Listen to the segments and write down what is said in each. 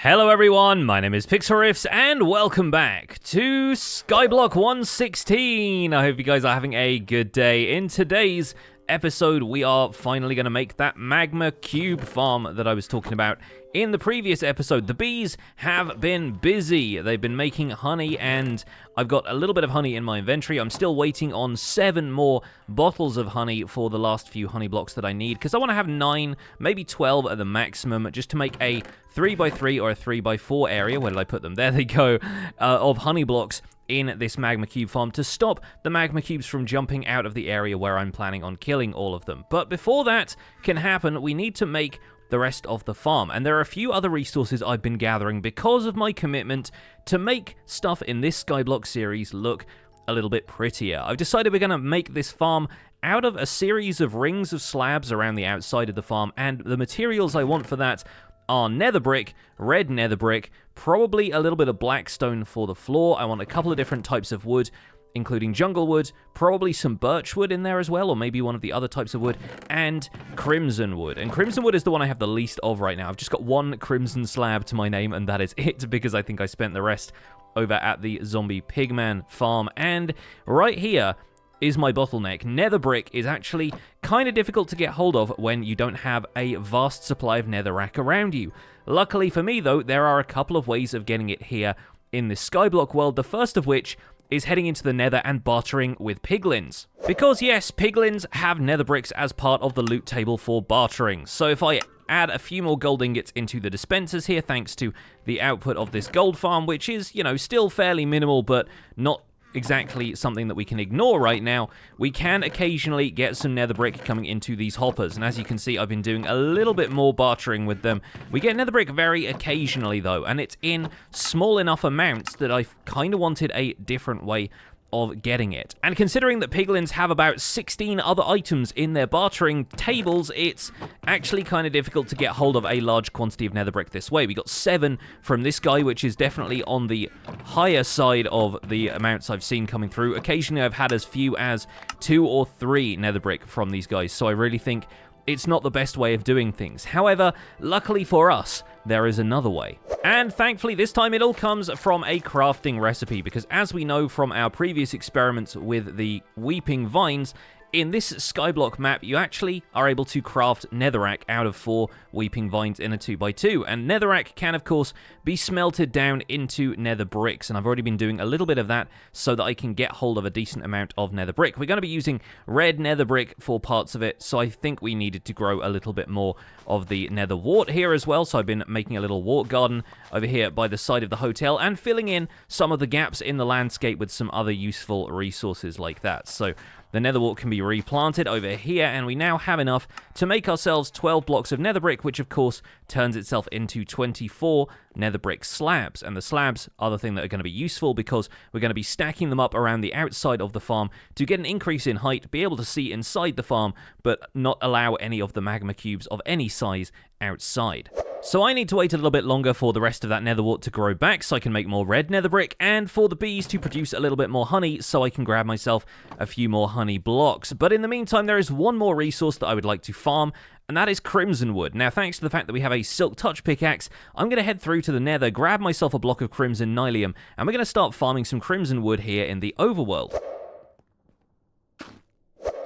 Hello everyone, my name is Pixlriffs and welcome back to Skyblock 1.16. I hope you guys are having a good day. In today's episode, we are finally going to make that Magma Cube farm that I was talking about in the previous episode. The bees have been busy. They've been making honey, and I've got a little bit of honey in my inventory. I'm still waiting on 7 more bottles of honey for the last few honey blocks that I need, because I want to have 9, maybe 12 at the maximum, just to make a 3x3 or a 3x4 area. Where did I put them? There they go, of honey blocks in this Magma Cube farm to stop the Magma Cubes from jumping out of the area where I'm planning on killing all of them. But before that can happen, we need to make the rest of the farm, and there are a few other resources I've been gathering because of my commitment to make stuff in this Skyblock series look a little bit prettier. I've decided we're going to make this farm out of a series of rings of slabs around the outside of the farm, and the materials I want for that are Nether Brick, red Nether Brick, probably a little bit of black stone for the floor. I want a couple of different types of wood, including jungle wood, probably some birch wood in there as well, or maybe one of the other types of wood, and crimson wood. And crimson wood is the one I have the least of right now. I've just got 1 crimson slab to my name, and that is it, because I think I spent the rest over at the zombie Pigman farm. And right here is my bottleneck. Nether Brick is actually kind of difficult to get hold of when you don't have a vast supply of netherrack around you. Luckily for me, though, there are a couple of ways of getting it here in this Skyblock world, the first of which is heading into the nether and bartering with piglins. Because yes, piglins have nether bricks as part of the loot table for bartering. So if I add a few more gold ingots into the dispensers here, thanks to the output of this gold farm, which is, you know, still fairly minimal, but not exactly something that we can ignore right now, we can occasionally get some nether brick coming into these hoppers. And as you can see, I've been doing a little bit more bartering with them. We get nether brick very occasionally though, and it's in small enough amounts that I kind of wanted a different way of getting it. And considering that piglins have about 16 other items in their bartering tables, it's actually kind of difficult to get hold of a large quantity of nether brick this way. We got 7 from this guy, which is definitely on the higher side of the amounts I've seen coming through. Occasionally I've had as few as 2 or 3 nether brick from these guys, so I really think it's not the best way of doing things. However, luckily for us, there is another way. And thankfully this time it all comes from a crafting recipe, because as we know from our previous experiments with the weeping vines, in this Skyblock map, you actually are able to craft netherrack out of 4 weeping vines in a 2x2, and netherrack can, of course, be smelted down into nether bricks, and I've already been doing a little bit of that so that I can get hold of a decent amount of nether brick. We're going to be using red nether brick for parts of it, so I think we needed to grow a little bit more of the nether wart here as well, so I've been making a little wart garden over here by the side of the hotel and filling in some of the gaps in the landscape with some other useful resources like that. So the nether wart can be replanted over here, and we now have enough to make ourselves 12 blocks of nether brick, which of course turns itself into 24 nether brick slabs. And the slabs are the thing that are going to be useful, because we're going to be stacking them up around the outside of the farm to get an increase in height, be able to see inside the farm, but not allow any of the magma cubes of any size outside. So I need to wait a little bit longer for the rest of that nether wart to grow back so I can make more red nether brick, and for the bees to produce a little bit more honey so I can grab myself a few more honey blocks. But in the meantime, there is one more resource that I would like to farm, and that is crimson wood. Now, thanks to the fact that we have a silk touch pickaxe, I'm going to head through to the nether, grab myself a block of crimson nylium, and we're going to start farming some crimson wood here in the overworld.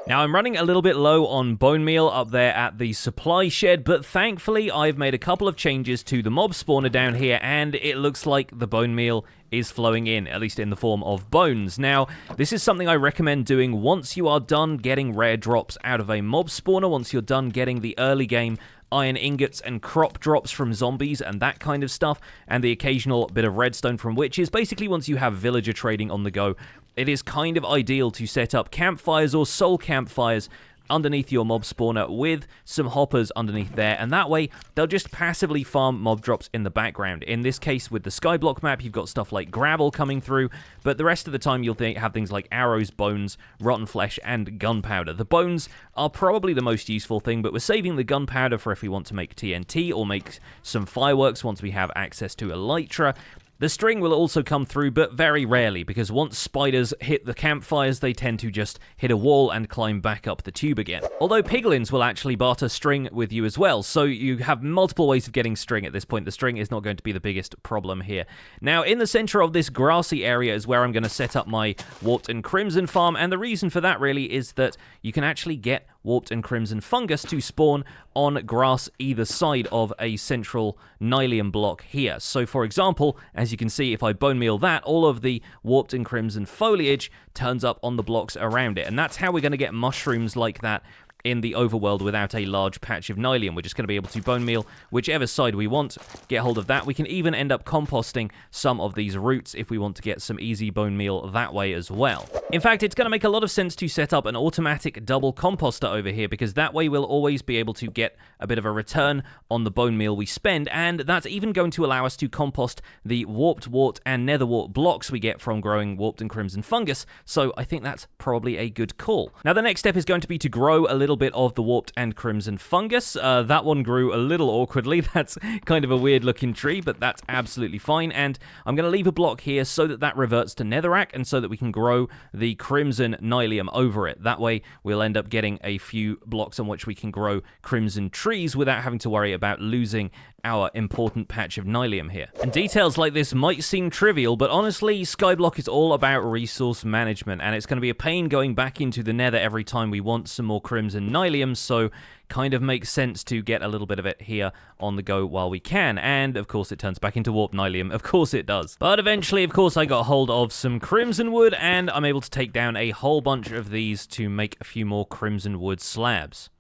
Now, I'm running a little bit low on bone meal up there at the supply shed, but thankfully I've made a couple of changes to the mob spawner down here, and it looks like the bone meal is flowing in, at least in the form of bones. Now, this is something I recommend doing once you are done getting rare drops out of a mob spawner, once you're done getting the early game iron ingots and crop drops from zombies and that kind of stuff, and the occasional bit of redstone from witches. Basically, once you have villager trading on the go, it is kind of ideal to set up campfires or soul campfires underneath your mob spawner with some hoppers underneath there, and that way they'll just passively farm mob drops in the background. In this case, with the Skyblock map, you've got stuff like gravel coming through, but the rest of the time you'll have things like arrows, bones, rotten flesh, and gunpowder. The bones are probably the most useful thing, but we're saving the gunpowder for if we want to make TNT or make some fireworks once we have access to elytra. The string will also come through, but very rarely, because once spiders hit the campfires, they tend to just hit a wall and climb back up the tube again. Although piglins will actually barter string with you as well, so you have multiple ways of getting string at this point. The string is not going to be the biggest problem here. Now, in the center of this grassy area is where I'm going to set up my warped and crimson farm, and the reason for that really is that you can actually get warped and crimson fungus to spawn on grass either side of a central nylium block here. So for example, as you can see, if I bone meal that, all of the warped and crimson foliage turns up on the blocks around it, and that's how we're going to get mushrooms like that in the overworld without a large patch of nylium. We're just going to be able to bone meal whichever side we want, get hold of that. We can even end up composting some of these roots if we want to get some easy bone meal that way as well. In fact, it's going to make a lot of sense to set up an automatic double composter over here, because that way we'll always be able to get a bit of a return on the bone meal we spend, and that's even going to allow us to compost the warped wart and nether wart blocks we get from growing warped and crimson fungus, so I think that's probably a good call. Now the next step is going to be to grow a little bit of the warped and crimson fungus. That one grew a little awkwardly. That's kind of a weird looking tree, but that's absolutely fine, and I'm going to leave a block here so that that reverts to netherrack, and so that we can grow the crimson nylium over it. That way we'll end up getting a few blocks on which we can grow crimson trees without having to worry about losing our important patch of nylium here. And details like this might seem trivial, but honestly, Skyblock is all about resource management, and it's going to be a pain going back into the nether every time we want some more crimson nylium, so kind of makes sense to get a little bit of it here on the go while we can. And of course it turns back into warp nylium, of course it does. But eventually, of course, I got hold of some crimson wood, and I'm able to take down a whole bunch of these to make a few more crimson wood slabs.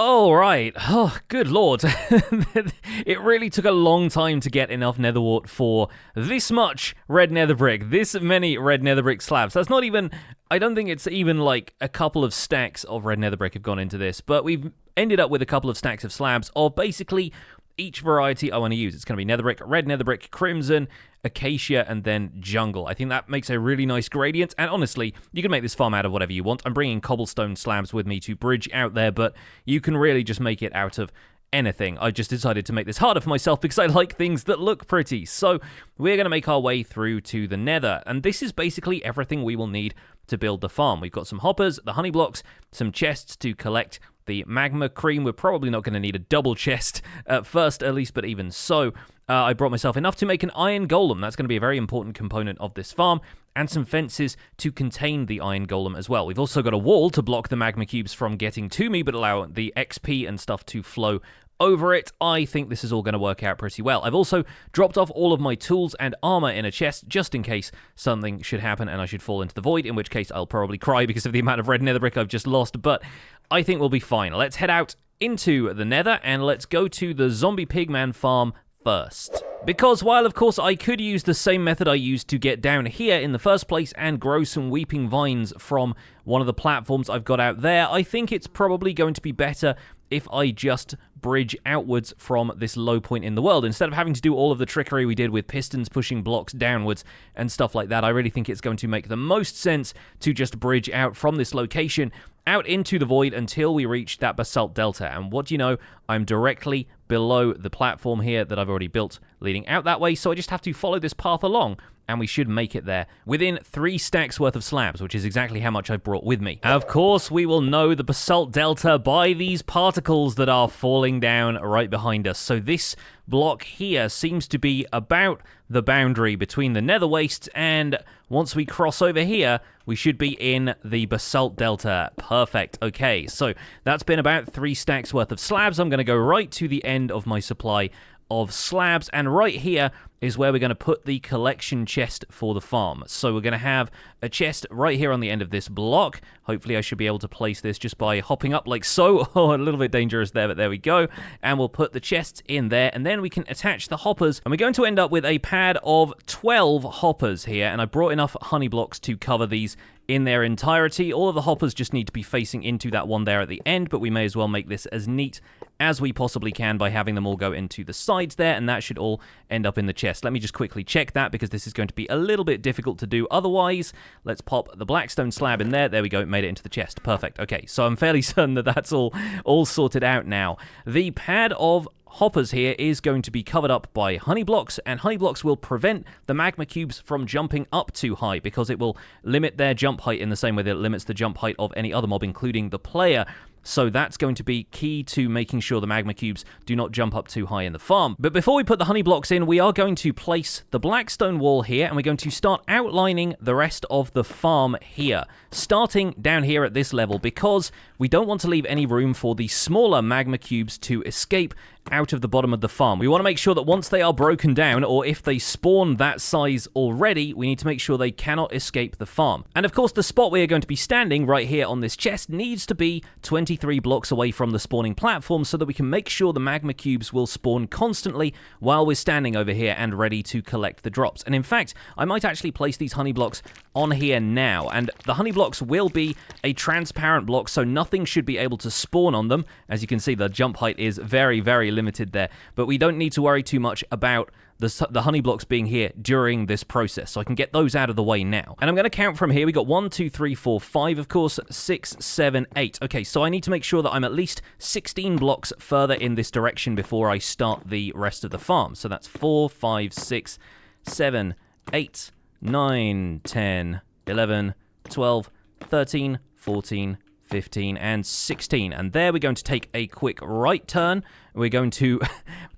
Oh, right. Oh, good lord. It really took a long time to get enough nether wart for this much red nether brick, this many red nether brick slabs. That's not even, I don't think it's even like a couple of stacks of red nether brick have gone into this, but we've ended up with a couple of stacks of slabs of basically each variety I want to use. It's going to be nether brick, red nether brick, crimson, acacia, and then jungle. I think that makes a really nice gradient, and honestly, you can make this farm out of whatever you want. I'm bringing cobblestone slabs with me to bridge out there, but you can really just make it out of anything. I just decided to make this harder for myself because I like things that look pretty. So we're going to make our way through to the nether, and this is basically everything we will need to build the farm. We've got some hoppers, the honey blocks, some chests to collect the magma cream. We're probably not going to need a double chest at first, at least, but even so, I brought myself enough to make an iron golem. That's going to be a very important component of this farm, and some fences to contain the iron golem as well. We've also got a wall to block the magma cubes from getting to me, but allow the XP and stuff to flow over it. I think this is all going to work out pretty well. I've also dropped off all of my tools and armor in a chest, just in case something should happen and I should fall into the void, in which case I'll probably cry because of the amount of red nether brick I've just lost, but I think we'll be fine. Let's head out into the nether, and let's go to the zombie pigman farm first. Because while, of course, I could use the same method I used to get down here in the first place and grow some weeping vines from one of the platforms I've got out there, I think it's probably going to be better if I just bridge outwards from this low point in the world. Instead of having to do all of the trickery we did with pistons pushing blocks downwards and stuff like that, I really think it's going to make the most sense to just bridge out from this location out into the void until we reach that Basalt Delta. And what do you know? I'm directly below the platform here that I've already built leading out that way, so I just have to follow this path along, and we should make it there within 3 stacks worth of slabs, which is exactly how much I brought with me. Of course, we will know the Basalt Delta by these particles that are falling down right behind us. So this block here seems to be about the boundary between the nether wastes, and once we cross over here, we should be in the Basalt Delta. Perfect. Okay, so that's been about 3 stacks worth of slabs. I'm going to go right to the end of my supply of slabs, and right here is where we're going to put the collection chest for the farm. So we're going to have a chest right here on the end of this block. Hopefully I should be able to place this just by hopping up like so. Oh, a little bit dangerous there, but there we go. And we'll put the chests in there, and then we can attach the hoppers, and we're going to end up with a pad of 12 hoppers here, and I brought enough honey blocks to cover these in their entirety. All of the hoppers just need to be facing into that one there at the end, but we may as well make this as neat as we possibly can by having them all go into the sides there, and that should all end up in the chest. Let me just quickly check that, because this is going to be a little bit difficult to do otherwise. Let's pop the blackstone slab in there. There we go, made it into the chest. Perfect. Okay, so I'm fairly certain that that's all sorted out now. The pad of hoppers here is going to be covered up by honey blocks, and honey blocks will prevent the magma cubes from jumping up too high because it will limit their jump height in the same way that it limits the jump height of any other mob, including the player. So that's going to be key to making sure the magma cubes do not jump up too high in the farm. But before we put the honey blocks in, we are going to place the blackstone wall here, and we're going to start outlining the rest of the farm here, starting down here at this level, because we don't want to leave any room for the smaller magma cubes to escape out of the bottom of the farm. We want to make sure that once they are broken down, or if they spawn that size already, we need to make sure they cannot escape the farm. And of course, the spot we are going to be standing right here on this chest needs to be 23 blocks away from the spawning platform so that we can make sure the magma cubes will spawn constantly while we're standing over here and ready to collect the drops. And in fact, I might actually place these honey blocks on here now, and the honey blocks will be a transparent block, so nothing should be able to spawn on them. As you can see, the jump height is very, very limited there, but we don't need to worry too much about the honey blocks being here during this process, so I can get those out of the way now. And I'm going to count from here. We got 1, 2, 3, 4, 5, of course, 6, 7, 8. Okay, so I need to make sure that I'm at least 16 blocks further in this direction before I start the rest of the farm. So that's 4, 5, 6, 7, 8, 9, 10, 11, 12, 13, 14, 15, and 16. And there we're going to take a quick right turn. We're going to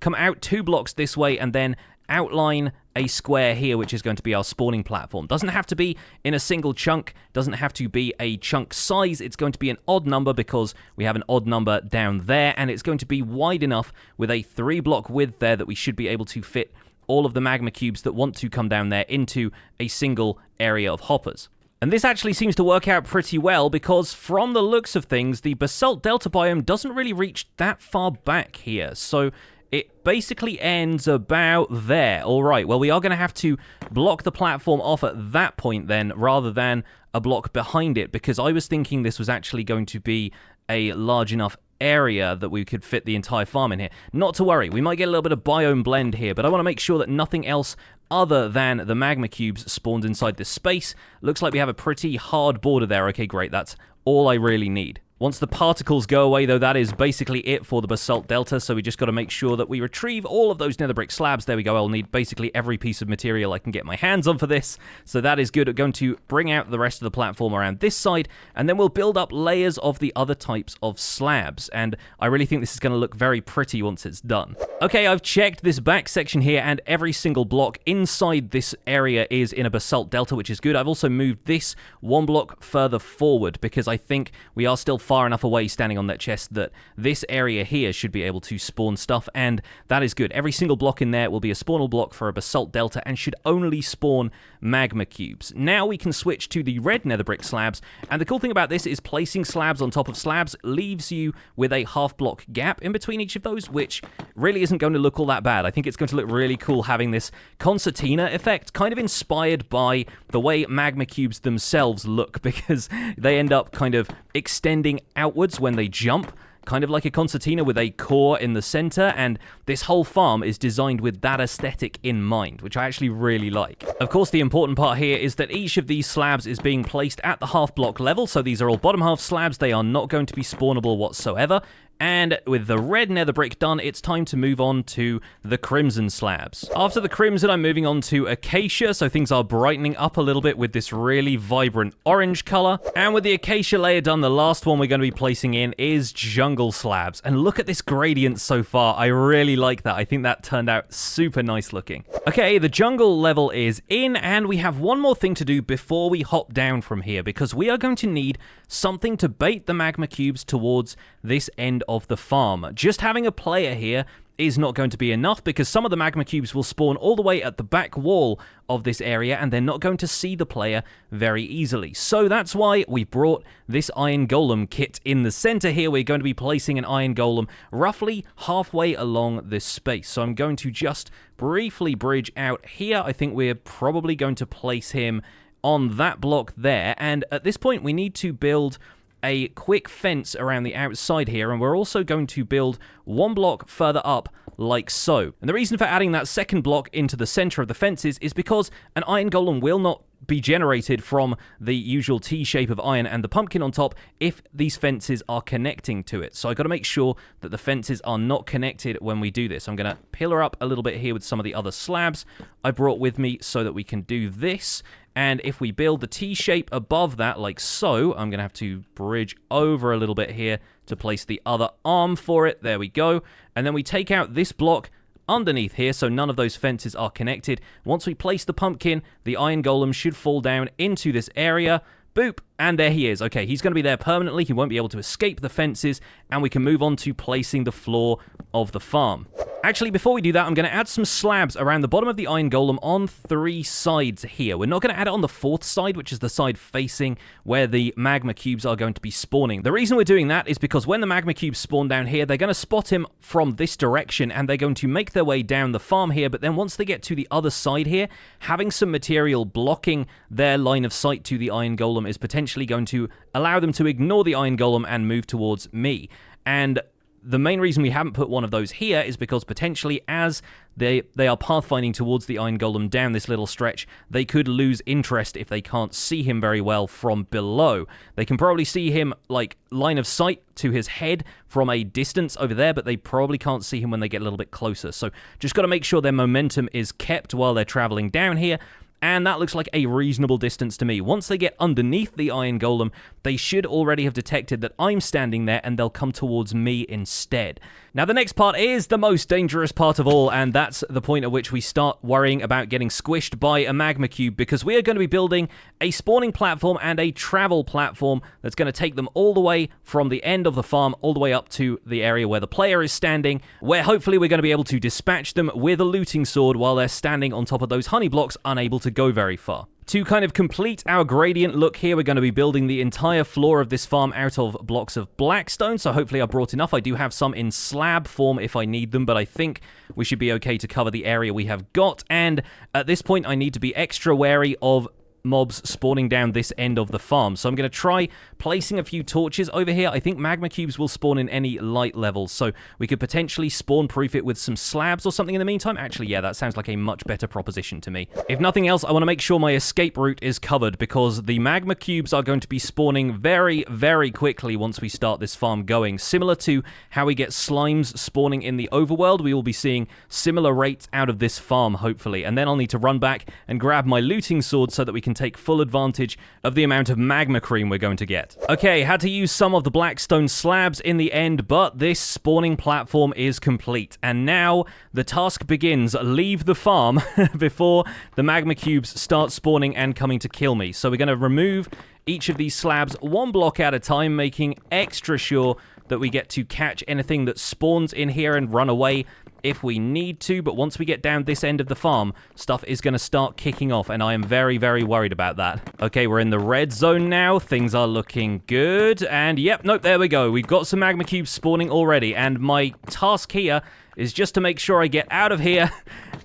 come out 2 blocks this way and then outline a square here, which is going to be our spawning platform. Doesn't have to be in a single chunk, doesn't have to be a chunk size. It's going to be an odd number because we have an odd number down there, and it's going to be wide enough with a 3-block width there that we should be able to fit all of the magma cubes that want to come down there into a single area of hoppers. And this actually seems to work out pretty well because from the looks of things, the Basalt Delta biome doesn't really reach that far back here. So it basically ends about there. All right, well, we are going to have to block the platform off at that point then, rather than a block behind it, because I was thinking this was actually going to be a large enough area that we could fit the entire farm in here. Not to worry, we might get a little bit of biome blend here, but I want to make sure that nothing else other than the magma cubes spawned inside this space. Looks like we have a pretty hard border there. Okay, great, that's all I really need. Once the particles go away, though, that is basically it for the Basalt Delta, so we just got to make sure that we retrieve all of those nether brick slabs. There we go. I'll need basically every piece of material I can get my hands on for this, so that is good. We're going to bring out the rest of the platform around this side, and then we'll build up layers of the other types of slabs, and I really think this is going to look very pretty once it's done. Okay, I've checked this back section here, and every single block inside this area is in a Basalt Delta, which is good. I've also moved this 1 block further forward because I think we are still far enough away standing on that chest that this area here should be able to spawn stuff, and that is good. Every single block in there will be a spawnal block for a Basalt Delta and should only spawn magma cubes. Now we can switch to the red nether brick slabs, and the cool thing about this is placing slabs on top of slabs leaves you with a half block gap in between each of those, which really isn't going to look all that bad. I think it's going to look really cool having this concertina effect, kind of inspired by the way magma cubes themselves look, because they end up kind of extending outwards when they jump, kind of like a concertina with a core in the center, and this whole farm is designed with that aesthetic in mind, which I actually really like. Of course, the important part here is that each of these slabs is being placed at the half block level, so these are all bottom half slabs. They are not going to be spawnable whatsoever. And with the red nether brick done, it's time to move on to the crimson slabs. After the crimson, I'm moving on to acacia, so things are brightening up a little bit with this really vibrant orange color. And with the acacia layer done, the last one we're going to be placing in is jungle slabs. And look at this gradient so far. I really like that. I think that turned out super nice looking. Okay, the jungle level is in, and we have one more thing to do before we hop down from here, because we are going to need something to bait the magma cubes towards this end of the farm. Just having a player here is not going to be enough, because some of the magma cubes will spawn all the way at the back wall of this area, and they're not going to see the player very easily. So that's why we brought this iron golem kit in the center here. We're going to be placing an iron golem roughly halfway along this space. So I'm going to just briefly bridge out here. I think we're probably going to place him on that block there, and at this point we need to build a quick fence around the outside here, and we're also going to build 1 block further up like so. And the reason for adding that second block into the center of the fences is because an iron golem will not be generated from the usual T shape of iron and the pumpkin on top if these fences are connecting to it. So I've got to make sure that the fences are not connected when we do this. I'm going to pillar up a little bit here with some of the other slabs I brought with me so that we can do this. And if we build the T shape above that, like so, I'm going to have to bridge over a little bit here to place the other arm for it. There we go. And then we take out this block underneath here, so none of those fences are connected. Once we place the pumpkin, the iron golem should fall down into this area. Boop, and there he is. Okay, he's going to be there permanently. He won't be able to escape the fences, and we can move on to placing the floor of the farm. Actually, before we do that, I'm going to add some slabs around the bottom of the iron golem on 3 sides here. We're not going to add it on the 4th side, which is the side facing where the magma cubes are going to be spawning. The reason we're doing that is because when the magma cubes spawn down here, they're going to spot him from this direction, and they're going to make their way down the farm here, but then once they get to the other side here, having some material blocking their line of sight to the iron golem is potentially going to allow them to ignore the iron golem and move towards me. And the main reason we haven't put one of those here is because potentially as they are pathfinding towards the iron golem down this little stretch, they could lose interest if they can't see him very well from below. They can probably see him like line of sight to his head from a distance over there, but they probably can't see him when they get a little bit closer. So just got to make sure their momentum is kept while they're traveling down here. And that looks like a reasonable distance to me. Once they get underneath the iron golem, they should already have detected that I'm standing there and they'll come towards me instead. Now, the next part is the most dangerous part of all, and that's the point at which we start worrying about getting squished by a magma cube, because we are going to be building a spawning platform and a travel platform that's going to take them all the way from the end of the farm all the way up to the area where the player is standing, where hopefully we're going to be able to dispatch them with a looting sword while they're standing on top of those honey blocks, unable to go very far. To kind of complete our gradient look here, we're going to be building the entire floor of this farm out of blocks of blackstone, so hopefully I brought enough. I do have some in slab form if I need them, but I think we should be okay to cover the area we have got, and at this point I need to be extra wary of mobs spawning down this end of the farm. So I'm going to try placing a few torches over here. I think magma cubes will spawn in any light levels, so we could potentially spawn proof it with some slabs or something in the meantime. Actually, yeah, that sounds like a much better proposition to me. If nothing else, I want to make sure my escape route is covered, because the magma cubes are going to be spawning very, very quickly once we start this farm going. Similar to how we get slimes spawning in the overworld, we will be seeing similar rates out of this farm, hopefully. And then I'll need to run back and grab my looting sword so that we can take full advantage of the amount of magma cream we're going to get. Okay, had to use some of the blackstone slabs in the end, but this spawning platform is complete. And now the task begins. Leave the farm before the magma cubes start spawning and coming to kill me. So we're going to remove each of these slabs 1 block at a time, making extra sure that we get to catch anything that spawns in here and run away if we need to. But once we get down this end of the farm, stuff is going to start kicking off, and I am very, very worried about that. Okay, we're in the red zone now. Things are looking good, and yep, nope, there we go. We've got some magma cubes spawning already, and my task here is just to make sure I get out of here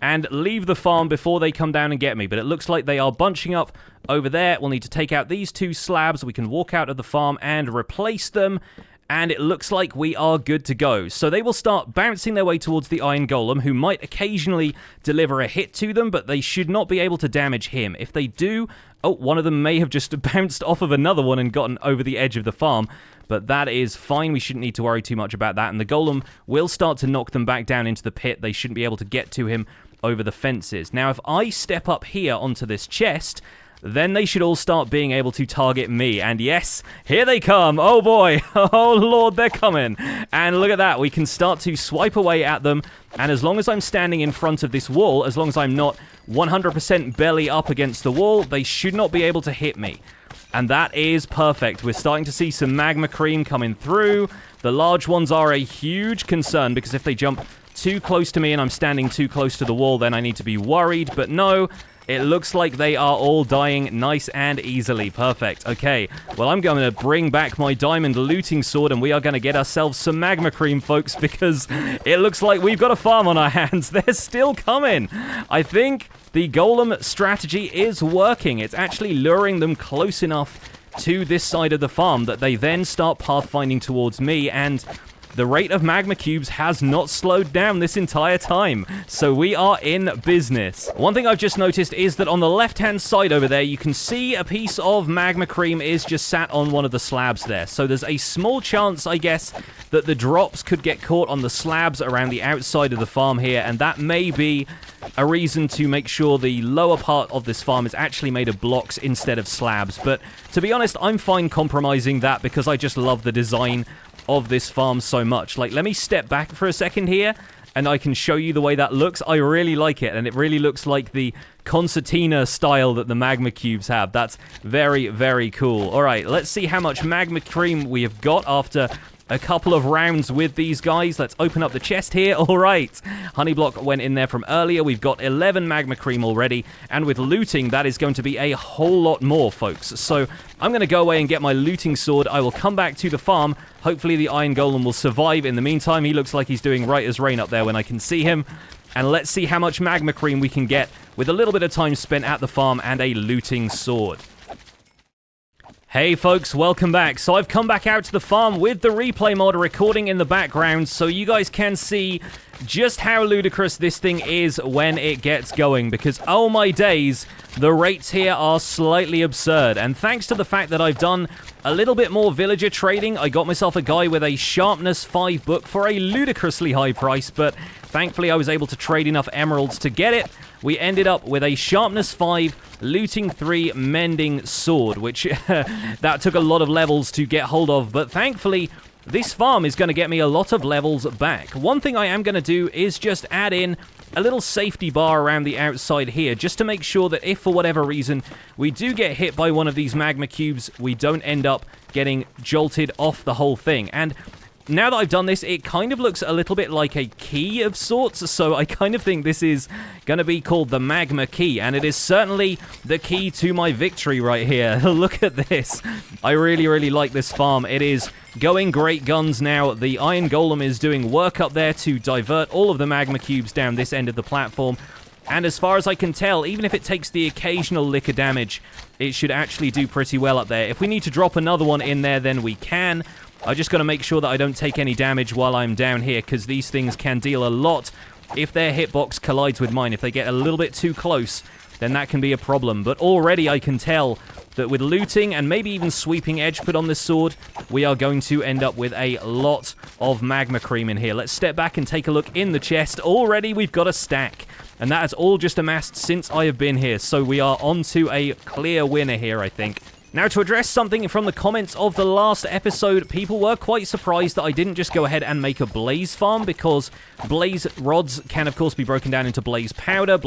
and leave the farm before they come down and get me. But it looks like they are bunching up over there. We'll need to take out these 2 slabs. We can walk out of the farm and replace them. And it looks like we are good to go. So they will start bouncing their way towards the iron golem, who might occasionally deliver a hit to them, but they should not be able to damage him. If they do, oh, one of them may have just bounced off of another one and gotten over the edge of the farm. But that is fine. We shouldn't need to worry too much about that. And the golem will start to knock them back down into the pit. They shouldn't be able to get to him over the fences. Now, if I step up here onto this chest, then they should all start being able to target me. And yes, here they come. Oh boy. Oh lord, they're coming. And look at that. We can start to swipe away at them. And as long as I'm standing in front of this wall, as long as I'm not 100% belly up against the wall, they should not be able to hit me. And that is perfect. We're starting to see some magma cream coming through. The large ones are a huge concern, because if they jump too close to me and I'm standing too close to the wall, then I need to be worried. But no, it looks like they are all dying nice and easily. Perfect. Okay, well, I'm going to bring back my diamond looting sword, and we are going to get ourselves some magma cream, folks, because it looks like we've got a farm on our hands. They're still coming. I think the golem strategy is working. It's actually luring them close enough to this side of the farm that they then start pathfinding towards me, and the rate of magma cubes has not slowed down this entire time. So we are in business. One thing I've just noticed is that on the left-hand side over there, you can see a piece of magma cream is just sat on one of the slabs there. So there's a small chance, I guess, that the drops could get caught on the slabs around the outside of the farm here, and that may be a reason to make sure the lower part of this farm is actually made of blocks instead of slabs. But to be honest, I'm fine compromising that because I just love the design of this farm so much. Like, let me step back for a second here and I can show you the way that looks. I really like it, and it really looks like the concertina style that the magma cubes have. That's very, very cool. All right, let's see how much magma cream we have got after a couple of rounds with these guys. Let's open up the chest here. All right, honey block went in there from earlier. We've got 11 magma cream already, and with looting, that is going to be a whole lot more, folks. So I'm going to go away and get my looting sword. I will come back to the farm. Hopefully the iron golem will survive. In the meantime, he looks like he's doing right as rain up there when I can see him. And let's see how much magma cream we can get with a little bit of time spent at the farm and a looting sword. Hey folks, welcome back. So I've come back out to the farm with the replay mod recording in the background so you guys can see just how ludicrous this thing is when it gets going, because oh my days, the rates here are slightly absurd. And thanks to the fact that I've done a little bit more villager trading, I got myself a guy with a sharpness 5 book for a ludicrously high price, but thankfully I was able to trade enough emeralds to get it. We ended up with a sharpness 5, looting 3, mending sword, which that took a lot of levels to get hold of, but thankfully this farm is going to get me a lot of levels back. One thing I am going to do is just add in a little safety bar around the outside here, just to make sure that if for whatever reason we do get hit by one of these magma cubes, we don't end up getting jolted off the whole thing. And now that I've done this, it kind of looks a little bit like a key of sorts, so I kind of think this is going to be called the Magma Key, and it is certainly the key to my victory right here. Look at this. I really, really like this farm. It is going great guns now. The Iron Golem is doing work up there to divert all of the Magma Cubes down this end of the platform, and as far as I can tell, even if it takes the occasional lick of damage, it should actually do pretty well up there. If we need to drop another one in there, then we can. I just got to make sure that I don't take any damage while I'm down here, because these things can deal a lot if their hitbox collides with mine. If they get a little bit too close, then that can be a problem. But already I can tell that with looting and maybe even sweeping edge put on this sword, we are going to end up with a lot of magma cream in here. Let's step back and take a look in the chest. Already we've got a stack, and that has all just amassed since I have been here. So we are on to a clear winner here, I think. Now, to address something from the comments of the last episode, people were quite surprised that I didn't just go ahead and make a blaze farm, because blaze rods can, of course, be broken down into blaze powder,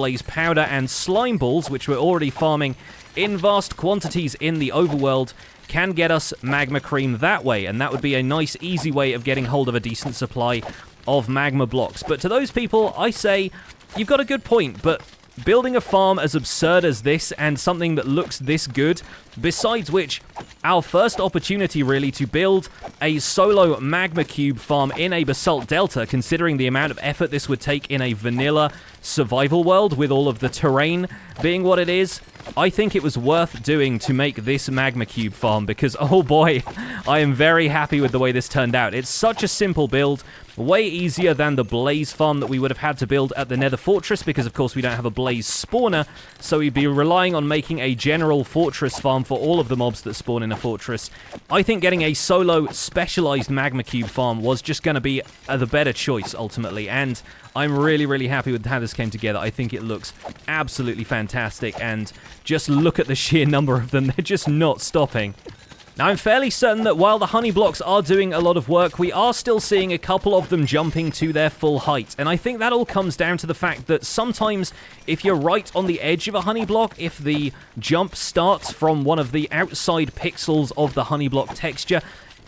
and slime balls, which we're already farming in vast quantities in the overworld, can get us magma cream that way, and that would be a nice, easy way of getting hold of a decent supply of magma blocks. But to those people, I say, you've got a good point, but building a farm as absurd as this and something that looks this good, besides which, our first opportunity really to build a solo magma cube farm in a Basalt Delta, considering the amount of effort this would take in a vanilla survival world with all of the terrain being what it is, I think it was worth doing to make this magma cube farm, because oh boy, I am very happy with the way this turned out. It's such a simple build, way easier than the blaze farm that we would have had to build at the Nether Fortress, because of course we don't have a blaze spawner, so we'd be relying on making a general fortress farm for all of the mobs that spawn in a fortress. I think getting a solo specialized magma cube farm was just going to be the better choice ultimately, and I'm really, really happy with how this came together. I think it looks absolutely fantastic, and just look at the sheer number of them. They're just not stopping. Now, I'm fairly certain that while the honey blocks are doing a lot of work, we are still seeing a couple of them jumping to their full height. And I think that all comes down to the fact that sometimes if you're right on the edge of a honey block, if the jump starts from one of the outside pixels of the honey block texture,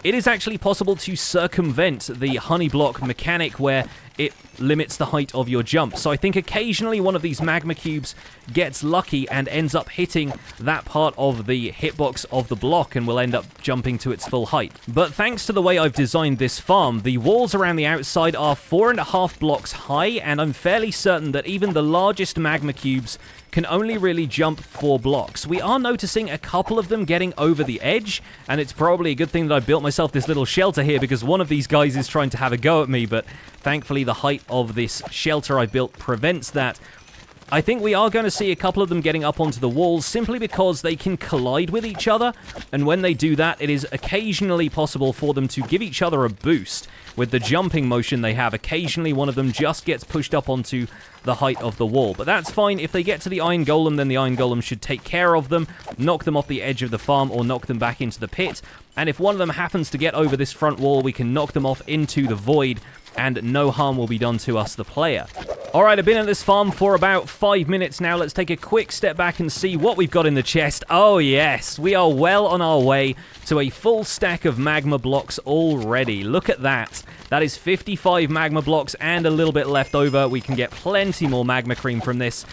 it is actually possible to circumvent the honey block mechanic where it limits the height of your jump. So I think occasionally one of these magma cubes gets lucky and ends up hitting that part of the hitbox of the block and will end up jumping to its full height. But thanks to the way I've designed this farm, the walls around the outside are 4.5 blocks high, and I'm fairly certain that even the largest magma cubes can only really jump 4 blocks. We are noticing a couple of them getting over the edge, and it's probably a good thing that I built myself this little shelter here, because one of these guys is trying to have a go at me, but thankfully the height of this shelter I built prevents that. I think we are going to see a couple of them getting up onto the walls simply because they can collide with each other, and when they do that, it is occasionally possible for them to give each other a boost. With the jumping motion they have, occasionally one of them just gets pushed up onto the height of the wall. But that's fine. If they get to the Iron Golem, then the Iron Golem should take care of them, knock them off the edge of the farm, or knock them back into the pit. And if one of them happens to get over this front wall, we can knock them off into the void, and no harm will be done to us, the player. Alright, I've been at this farm for about 5 minutes now. Let's take a quick step back and see what we've got in the chest. Oh yes, we are well on our way to a full stack of magma blocks already. Look at that. That is 55 magma blocks and a little bit left over. We can get plenty more magma cream from this.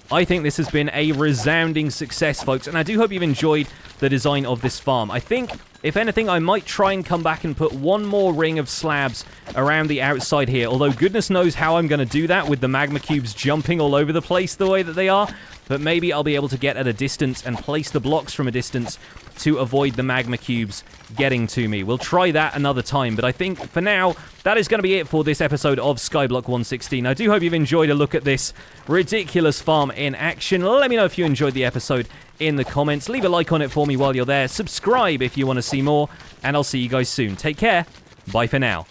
I think this has been a resounding success, folks, and I do hope you've enjoyed the design of this farm. I think, if anything, I might try and come back and put one more ring of slabs around the outside here, although goodness knows how I'm going to do that with the magma cubes jumping all over the place the way that they are, but maybe I'll be able to get at a distance and place the blocks from a distance to avoid the magma cubes getting to me. We'll try that another time, but I think for now, that is going to be it for this episode of Skyblock 116. I do hope you've enjoyed a look at this ridiculous farm in action. Let me know if you enjoyed the episode in the comments. Leave a like on it for me while you're there. Subscribe if you want to see more, and I'll see you guys soon. Take care. Bye for now.